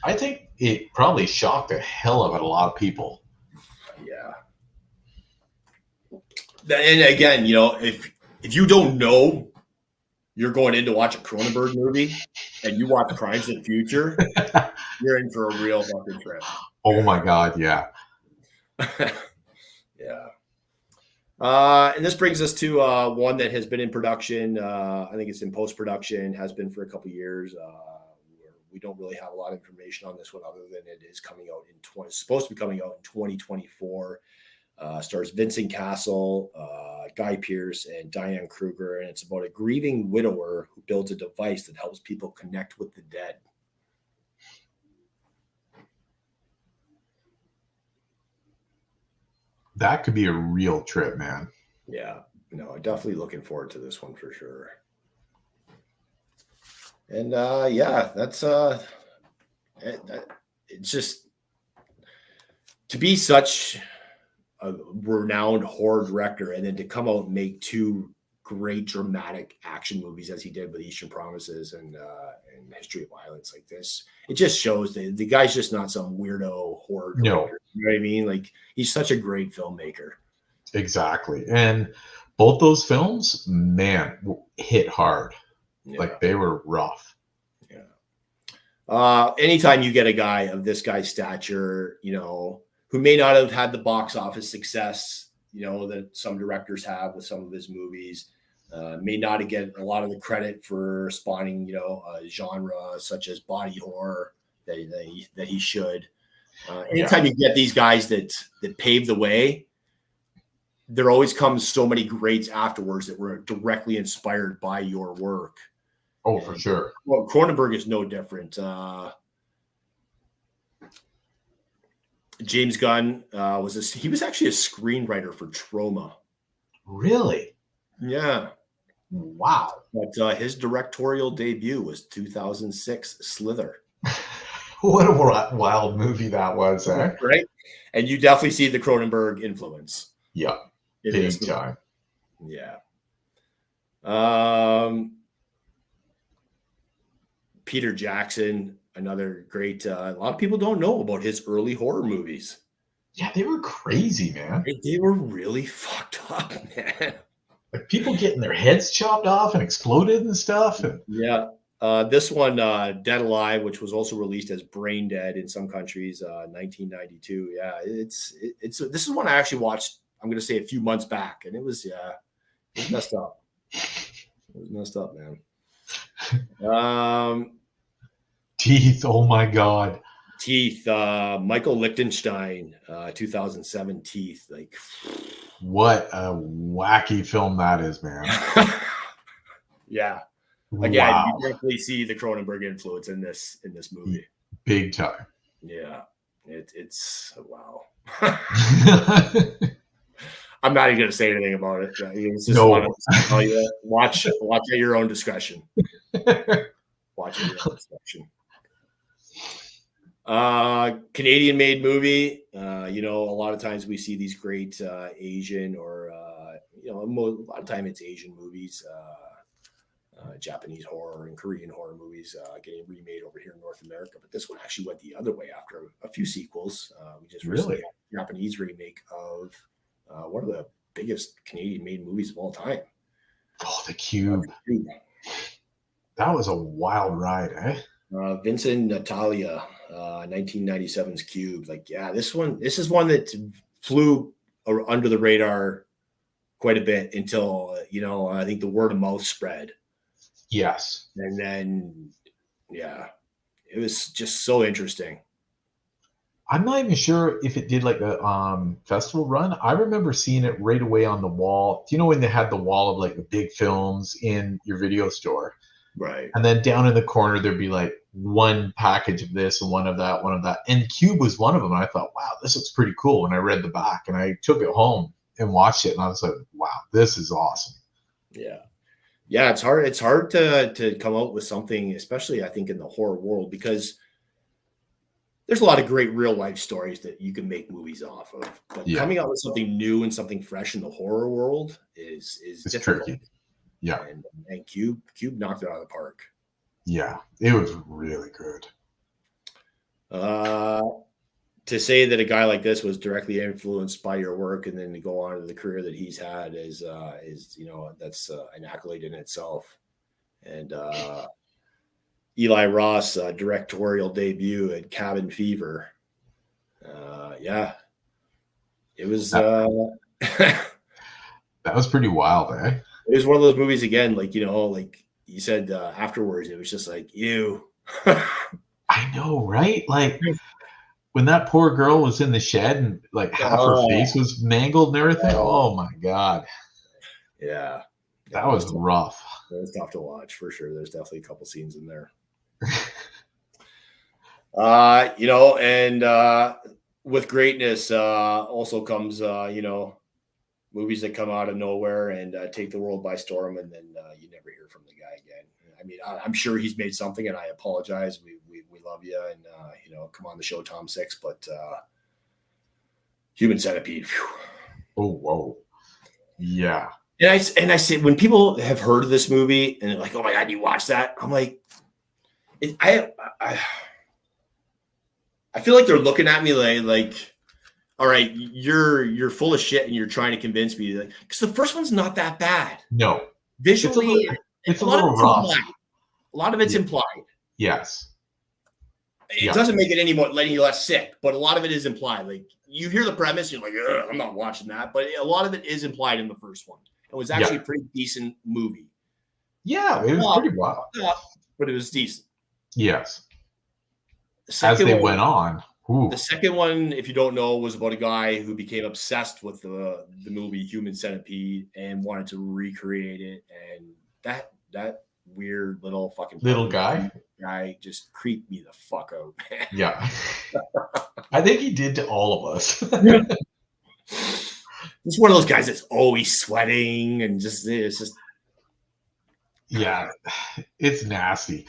I think it probably shocked the hell out of a lot of people. Yeah. And again, if you don't know you're going in to watch a Cronenberg movie and you watch Crimes of the Future, you're in for a real fucking trip. Oh my God, yeah. Yeah. And this brings us to one that has been in production. I think it's in post-production, has been for a couple of years. we don't really have a lot of information on this one other than it is coming out supposed to be coming out in 2024. Stars Vincent Castle, Guy Pearce, and Diane Kruger, and it's about a grieving widower who builds a device that helps people connect with the dead. That could be a real trip, man. Yeah, no, definitely looking forward to this one for sure. And yeah, that's it's just to be such a renowned horror director and then to come out and make two great dramatic action movies as he did with Eastern Promises and History of Violence like this. It just shows that the guy's just not some weirdo horror director. No. You know what I mean? Like, he's such a great filmmaker. Exactly. And both those films, man, hit hard. Yeah. Like, they were rough. Yeah. Anytime you get a guy of this guy's stature, you know, who may not have had the box office success, you know, that some directors have with some of his movies, may not get a lot of the credit for spawning, you know, a genre such as body horror that he should. Anytime you get these guys that pave the way, there always comes so many greats afterwards that were directly inspired by your work. Oh, for sure. Well, Cronenberg is no different. James Gunn he was actually a screenwriter for Troma. Really? Yeah. Wow. But his directorial debut was 2006 Slither. What a wild movie that was, eh? Right? And you definitely see the Cronenberg influence. Yeah. Big time. Yeah. Peter Jackson, another great, a lot of people don't know about his early horror movies. Yeah, they were crazy, man. They were really fucked up, man. Like, people getting their heads chopped off and exploded and stuff. Yeah. This one, Dead Alive, which was also released as Brain Dead in some countries, 1992. Yeah, this is one I actually watched, I'm going to say a few months back, and it was messed up. It was messed up, man. Teeth, oh my God. Teeth, Michael Lichtenstein, 2007 Teeth. Like, what a wacky film that is, man. Yeah. Again, wow. You definitely see the Cronenberg influence in this movie. Big time. Yeah. It's wow. I'm not even going to say anything about it. It's just tell you, watch at your own discretion. Watch at your own discretion. Canadian-made movie. You know, a lot of times we see these great Asian or you know, a lot of time it's Asian movies, Japanese horror and Korean horror movies getting remade over here in North America. But this one actually went the other way after a few sequels. We just recently had a Japanese remake of one of the biggest Canadian-made movies of all time. Oh, The Cube. That was a wild ride, eh? Vincent Natalia, 1997's Cube. Like, yeah, this is one that flew under the radar quite a bit until, you know, I think the word of mouth spread. Yes. And then, yeah, it was just so interesting. I'm not even sure if it did like a festival run. I remember seeing it right away on the wall. Do you know when they had the wall of like the big films in your video store? Right. And then down in the corner, there'd be like one package of this and one of that. And Cube was one of them. And I thought, wow, this looks pretty cool. And I read the back and I took it home and watched it. And I was like, wow, this is awesome. Yeah. Yeah, it's hard. It's hard to come out with something, especially I think in the horror world, because there's a lot of great real life stories that you can make movies off of. But coming out with something new and something fresh in the horror world is difficult. Tricky. Yeah. And Cube knocked it out of the park. Yeah, it was really good. To say that a guy like this was directly influenced by your work and then to go on to the career that he's had is you know, that's an accolade in itself. And Eli Ross directorial debut at Cabin Fever. Yeah, it was that was pretty wild, eh? It was one of those movies again, like, you know, like you said afterwards, it was just like, ew. I know, right? Like when that poor girl was in the shed and like half her face was mangled and everything. Oh my God. Yeah. That was rough. It was tough to watch for sure. There's definitely a couple scenes in there. And with greatness also comes, movies that come out of nowhere and take the world by storm, and then you never hear from the guy again. I mean, I'm sure he's made something, and I apologize. We love you, and come on the show, Tom Six, but Human Centipede. Whew. Oh, whoa. Yeah. And I say, when people have heard of this movie and they're like, "Oh my God, you watch that?" I'm like, I feel like they're looking at me like, all right, you're full of shit and you're trying to convince me, because the first one's not that bad. No. Visually, it's a little rough. A lot of it's implied. Yes. It doesn't make it any more letting you less sick, but a lot of it is implied. Like, you hear the premise, you're like, I'm not watching that. But a lot of it is implied in the first one. It was actually a pretty decent movie. Yeah, it was pretty wild. But it was decent. Yes. As they went on. Ooh. The second one, if you don't know, was about a guy who became obsessed with the movie Human Centipede and wanted to recreate it. And that weird little guy just creeped me the fuck out, man. Yeah. I think he did to all of us. He's one of those guys that's always sweating and it's just. Yeah, it's nasty.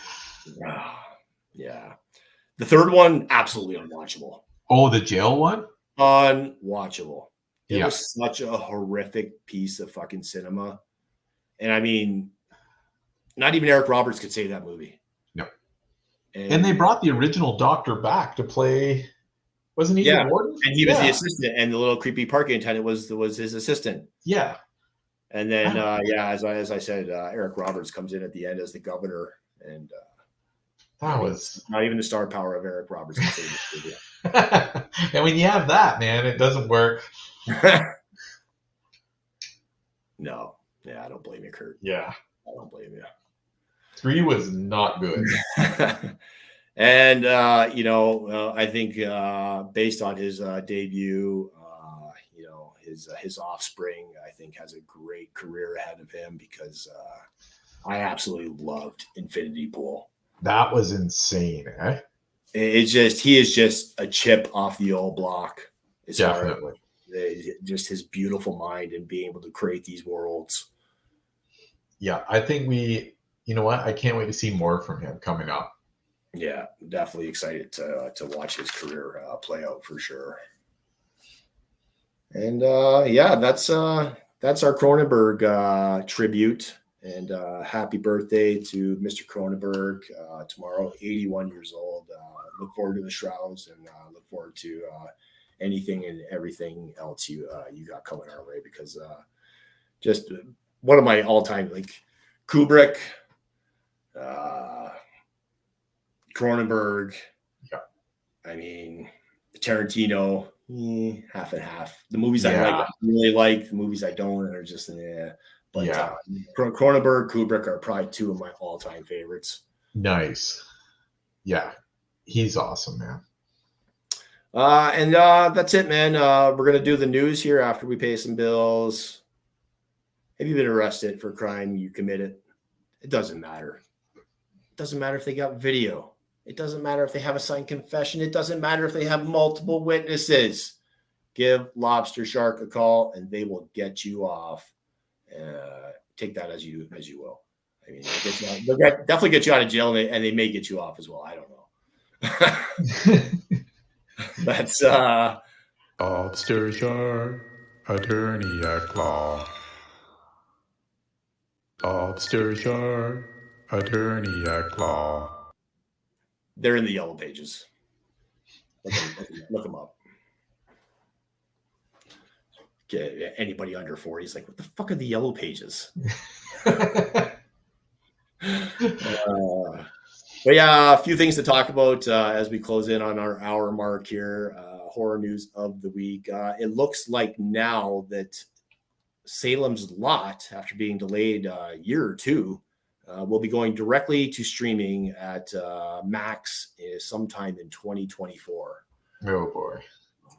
Yeah. The third one, absolutely unwatchable. Oh, the jail one? Unwatchable. It was such a horrific piece of fucking cinema. And I mean, not even Eric Roberts could save that movie. No. And they brought the original doctor back to play. Wasn't he the warden? And he was the assistant, and the little creepy parking attendant was his assistant. Yeah. And then, as I said, Eric Roberts comes in at the end as the governor, and that was not even the star power of Eric Roberts. And when you have that, man, it doesn't work. No. Yeah, I don't blame you, Kurt. Yeah. I don't blame you. 3 was not good. And, I think based on his debut, his offspring, I think, has a great career ahead of him, because I absolutely loved Infinity Pool. That was insane, eh? He is just a chip off the old block. Definitely. Just his beautiful mind and being able to create these worlds. Yeah, I think you know what? I can't wait to see more from him coming up. Yeah, definitely excited to watch his career play out for sure. And that's our Cronenberg tribute. And happy birthday to Mr. Cronenberg tomorrow, 81 years old. Look forward to the shrouds, and look forward to anything and everything else you got coming our way, because just one of my all-time, like, Kubrick, Cronenberg. Yeah. I mean, Tarantino, half and half. The movies I really like. The movies I don't are just But Cronenberg, Kubrick are probably 2 of my all-time favorites. Nice. Yeah, he's awesome, man. And that's it, man. We're gonna do the news here after we pay some bills. Have you been arrested for a crime you committed? It doesn't matter. It doesn't matter if they got video. It doesn't matter if they have a signed confession. It doesn't matter if they have multiple witnesses. Give Lobster Shark a call, and they will get you off. Take that as you will. I mean, they'll definitely get you out of jail, and they may get you off as well. I don't know. That's Lobster Shark, attorney at law. Lobster Shark, attorney at law. They're in the yellow pages. Look them up. Anybody under 40 is like, what the fuck are the yellow pages? But yeah, a few things to talk about as we close in on our hour mark here. Horror news of the week. It looks like now that Salem's Lot, after being delayed a year or two, will be going directly to streaming at Max sometime in 2024. Oh boy.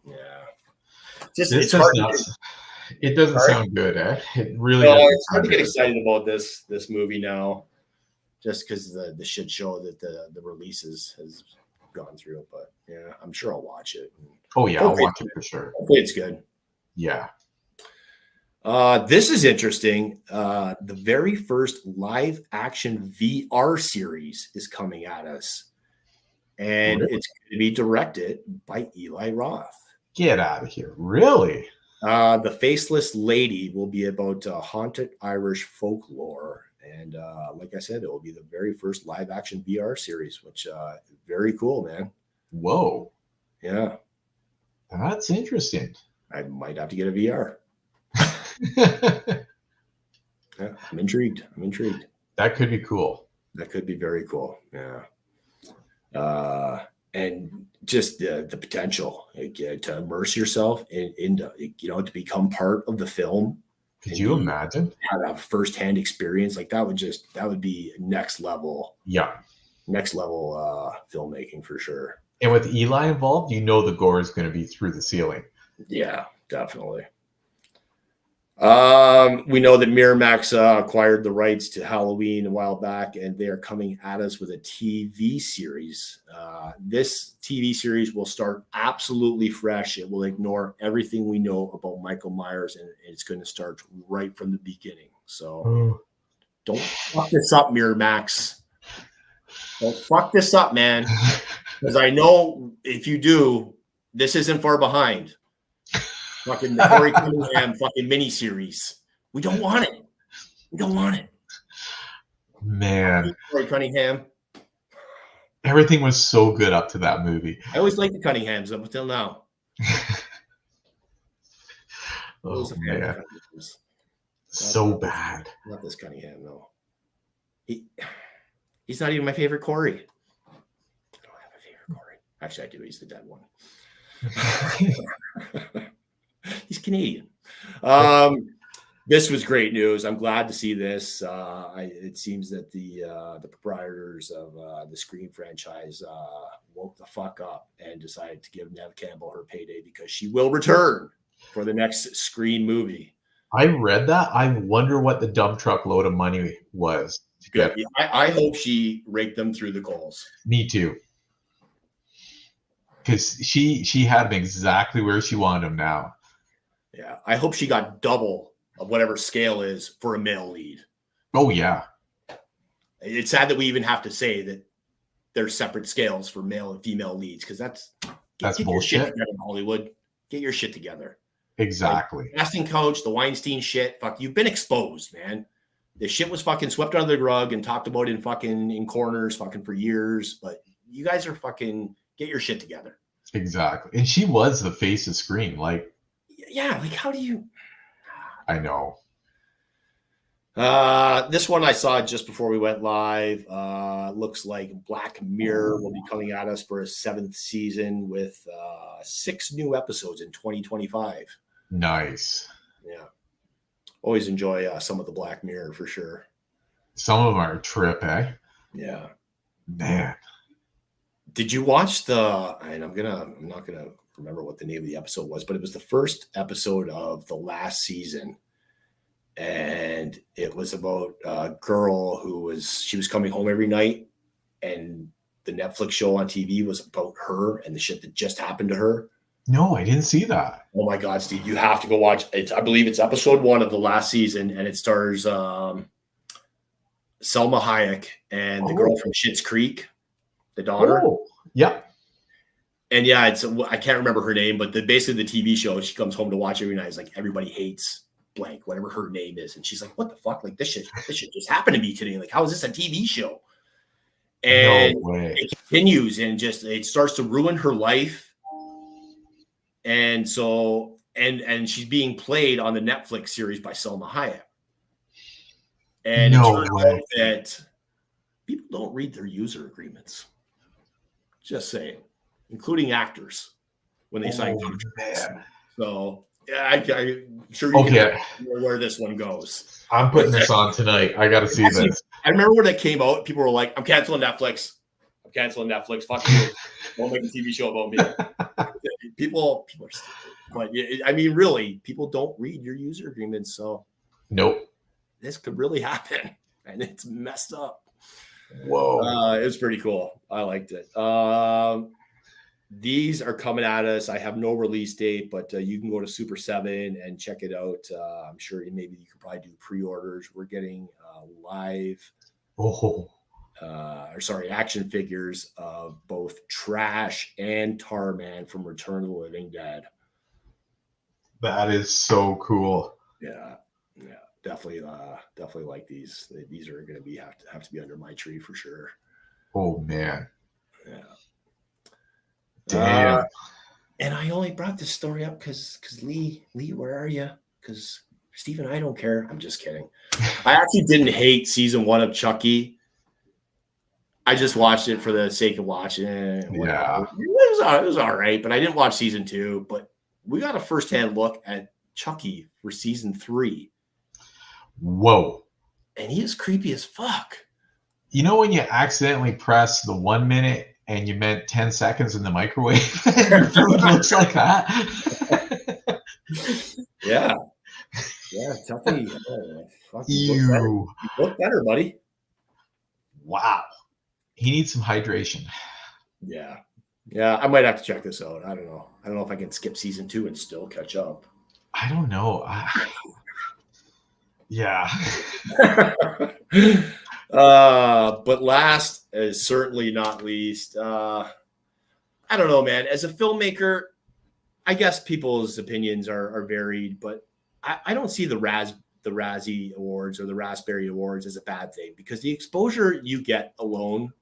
Yeah. It's hard. It doesn't sound good, eh? It really doesn't. It's hard to get excited about this movie now, just because the shit show that the releases has gone through. But yeah, I'm sure I'll watch it. Oh yeah, I'll watch it for sure. Hopefully it's good. Yeah. This is interesting. The very first live action VR series is coming at us, and it's going to be directed by Eli Roth. Get out of here! Really? The Faceless Lady will be about haunted Irish folklore, and like I said, it will be the very first live action VR series, which is very cool, man. Whoa! Yeah, that's interesting. I might have to get a VR. Yeah, I'm intrigued. That could be cool. That could be very cool. Yeah. And just the potential to immerse yourself into, to become part of the film. Could you imagine? Have a firsthand experience like that would be next level. Yeah. Next level filmmaking for sure. And with Eli involved, the gore is going to be through the ceiling. Yeah, definitely. We know that Miramax acquired the rights to Halloween a while back, and they are coming at us with a TV series. This TV series will start absolutely fresh. It will ignore everything we know about Michael Myers, and it's going to start right from the beginning. So don't fuck this up, Miramax. Don't fuck this up, man. Because I know if you do, this isn't far behind. Fucking the Corey Cunningham fucking miniseries. We don't want it. Man. Corey Cunningham. Everything was so good up to that movie. I always liked the Cunninghams up until now. Oh, man. So bad. Not this Cunningham, though. He's not even my favorite Corey. I don't have a favorite Corey. Actually, I do. He's the dead one. He's Canadian. This was great news. I'm glad to see this. It seems that the proprietors of the Scream franchise woke the fuck up and decided to give Neve Campbell her payday because she will return for the next Scream movie. I read that. I wonder what the dump truck load of money was. Good. Yeah, I hope she raked them through the coals. Me too. Because she had him exactly where she wanted him now. Yeah, I hope she got double of whatever scale is for a male lead. Oh, yeah. It's sad that we even have to say that there's separate scales for male and female leads because that's bullshit. Your shit together in Hollywood. Get your shit together. Exactly. Like, casting couch, the Weinstein shit. Fuck, you've been exposed, man. This shit was fucking swept under the rug and talked about in corners fucking for years. But you guys are fucking get your shit together. Exactly. And she was the face of Scream. Like, yeah, like how do you? I know. This one I saw just before we went live. Looks like Black Mirror will be coming at us for a 7th season with 6 new episodes in 2025. Nice. Yeah. Always enjoy some of the Black Mirror for sure. Some of them are a trip, eh? Yeah. Man. Did you watch and I'm not gonna remember what the name of the episode was, but it was the first episode of the last season. And it was about a girl who was coming home every night, and the Netflix show on TV was about her and the shit that just happened to her. No, I didn't see that. Oh my God, Steve, you have to go watch it. I believe it's episode 1 of the last season, and it stars Selma Hayek and the girl from Schitt's Creek, the daughter. Oh, yeah. And yeah, I can't remember her name, but basically the TV show, she comes home to watch every night. It's like everybody hates blank, whatever her name is. And she's like, what the fuck? Like this shit just happened to me today. Like, how is this a TV show? And it continues and it starts to ruin her life. And so, and she's being played on the Netflix series by Selma Hayek. And it turns out that people don't read their user agreements. Just saying, including actors when they sign contracts. So Yeah, I'm sure you Okay, know where this one goes. I'm putting this on tonight. I got to see Actually, this. I remember when it came out, people were like, I'm canceling Netflix. I'm canceling Netflix. Fuck you. Don't make a TV show about me. People are stupid. But I mean, really, people don't read your user agreements. So Nope. this could really happen. And it's messed up. Whoa. It was pretty cool. I liked it. These are coming at us. I have no release date, but you can go to Super 7 and check it out. I'm sure maybe you could probably do pre-orders. We're getting live, action figures of both Trash and Tarman from Return of the Living Dead. That is so cool. Yeah, definitely like these. These are going to have to be under my tree for sure. Oh man. Yeah. Damn. And I only brought this story up because Lee, where are you? Because Steve and I don't care. I'm just kidding. I actually didn't hate season 1 of Chucky. I just watched it for the sake of watching it. Yeah. It was all right, but I didn't watch season 2. But we got a firsthand look at Chucky for season 3. Whoa. And he is creepy as fuck. You know when you accidentally press the 1 minute and you meant 10 seconds in the microwave and your food looks like that? Yeah. Chucky. You look better, buddy. Wow. He needs some hydration. Yeah. I might have to check this out. I don't know if I can skip season 2 and still catch up. I don't know. Yeah. But last is certainly not least. I don't know, man. As a filmmaker, I guess people's opinions are varied, but I don't see the Razzie Awards or the Raspberry Awards as a bad thing, because the exposure you get alone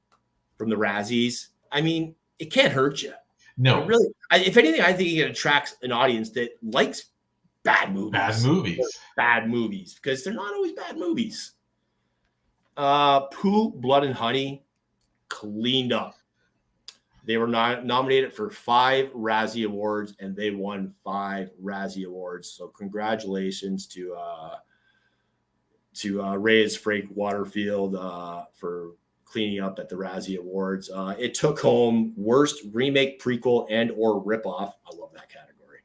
from the Razzies, I mean, it can't hurt you. No. It really, if anything, I think it attracts an audience that likes bad movies, because they're not always bad movies. Pooh, Blood and Honey cleaned up. They were nominated for 5 Razzie Awards, and they won 5 Razzie Awards. So congratulations to Reyes Frank Waterfield for cleaning up at the Razzie Awards. It took home Worst Remake, Prequel, and or Ripoff. I love that category.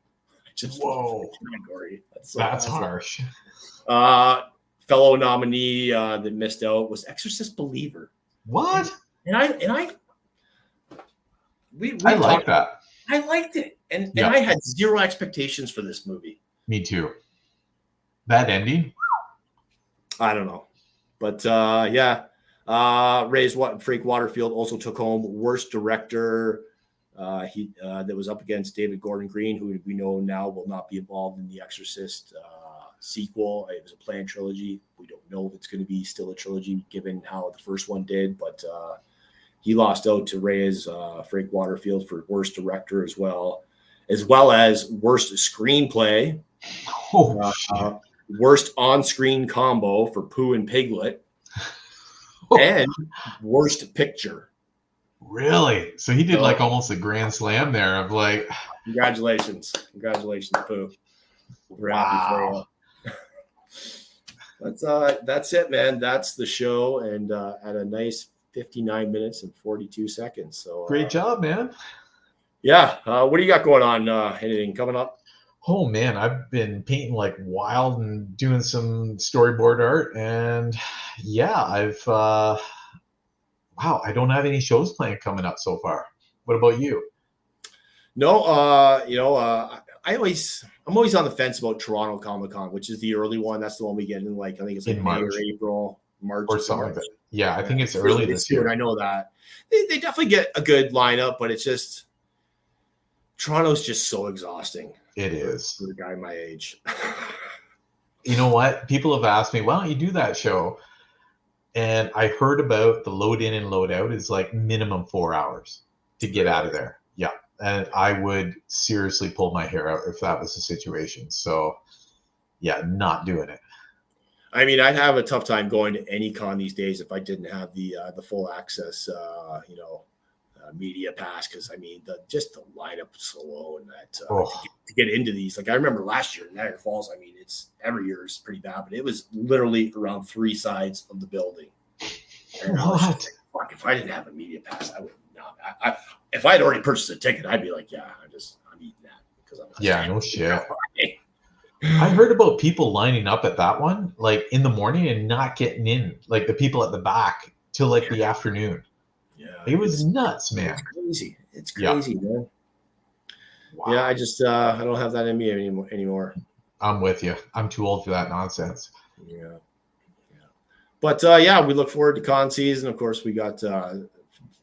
Whoa. Category. That's awesome. Harsh. Fellow nominee that missed out was Exorcist Believer. What? And I like that. I liked it. And I had zero expectations for this movie. Me too. That ending? I don't know. But Reyes Frank Waterfield also took home Worst Director. He that was up against David Gordon Green, who we know now will not be involved in the Exorcist sequel. It was a planned trilogy. We don't know if it's going to be still a trilogy given how the first one did, but he lost out to Reyes Frank Waterfield for Worst Director as well as Worst Screenplay, Worst On-Screen Combo for Pooh and Piglet, and Worst Picture. Really? So he did like almost a grand slam there of like. Congratulations, Pooh. We're happy for you. That's it, man. That's the show, and at a nice 59 minutes and 42 seconds. So great job, man. Yeah. What do you got going on? Anything coming up? Oh man, I've been painting like wild and doing some storyboard art, and yeah, I don't have any shows planned coming up so far. What about you? No, I'm always on the fence about Toronto Comic-Con, which is the early one. That's the one we get in, like, I think it's like May or April, March or something like that. Yeah, I think it's early this year. I know that. They definitely get a good lineup, but it's just Toronto's just so exhausting. It is. For a guy my age. You know what? People have asked me, why don't you do that show? And I heard about the load in and load out is like minimum 4 hours to get out of there. Yeah. And I would seriously pull my hair out if that was the situation. So yeah, not doing it. I mean, I'd have a tough time going to any con these days if I didn't have the full access, media pass because I mean the lineup was so low and that Oh. to get into these. Like I remember last year in Niagara Falls. I mean, it's every year is pretty bad, but it was literally around 3 sides of the building. And I was just like, fuck, if I didn't have a media pass, I would not. If I had already purchased a ticket, I'd be like, yeah, I'm eating that because I'm not no shit. I heard about people lining up at that one like in the morning and not getting in, like the people at the back till like the afternoon. Yeah, it was nuts, man. It's crazy. It's crazy, man. Wow. Yeah, I just I don't have that in me anymore. I'm with you. I'm too old for that nonsense. Yeah. But we look forward to con season. Of course, we got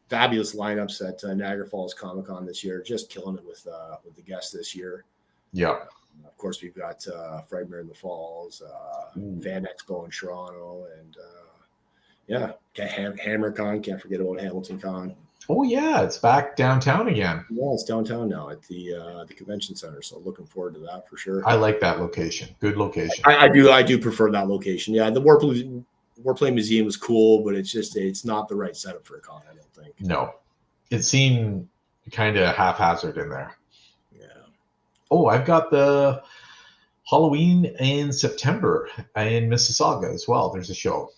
fabulous lineups at Niagara Falls Comic Con this year. Just killing it with the guests this year. Yeah. Of course, we've got Frightmare in the Falls, Fan Expo in Toronto, and HammerCon. Can't forget about Hamilton Con. Oh yeah, it's back downtown again. Yeah, it's downtown now at the convention center. So looking forward to that for sure. I like that location. Good location. I do prefer that location. Yeah, the Warplane Museum was cool, but it's not the right setup for a con, I don't think. No, it seemed kind of haphazard in there. Yeah. Oh, I've got the Halloween in September in Mississauga as well. There's a show.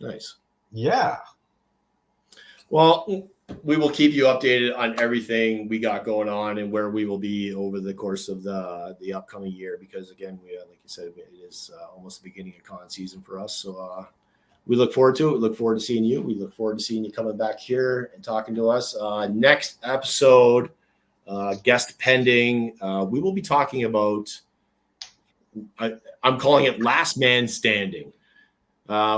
Nice. Yeah. Well, we will keep you updated on everything we got going on and where we will be over the course of the upcoming year. Because again, we like you said, it is almost the beginning of con season for us. So we look forward to it. We look forward to seeing you. We look forward to seeing you coming back here and talking to us. Next episode, guest pending. We will be talking about. I'm calling it Last Man Standing.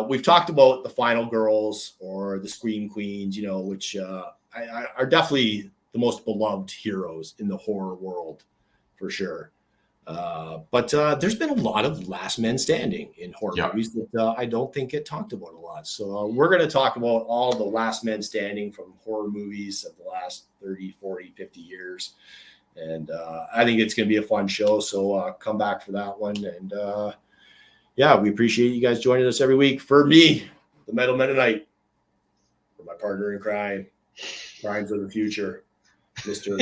We've talked about the Final Girls or the Scream Queens, which are definitely the most beloved heroes in the horror world for sure. But there's been a lot of last men standing in horror movies that I don't think get talked about a lot. So we're going to talk about all the last men standing from horror movies of the last 30, 40, 50 years. And I think it's going to be a fun show. So come back for that one. And we appreciate you guys joining us every week. For me, the Metal Mennonite, for my partner in crime, Crimes of the Future, Mr.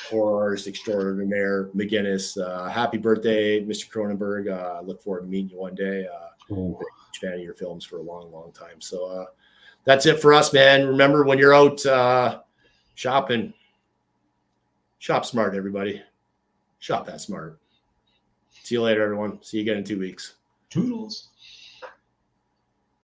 Horror Artist Extraordinaire McGinnis. Happy birthday, Mr. Cronenberg. I look forward to meeting you one day. Been a huge fan of your films for a long, long time. So that's it for us, man. Remember, when you're out shopping, shop smart, everybody. Shop that smart. See you later, everyone. See you again in 2 weeks. Toodles.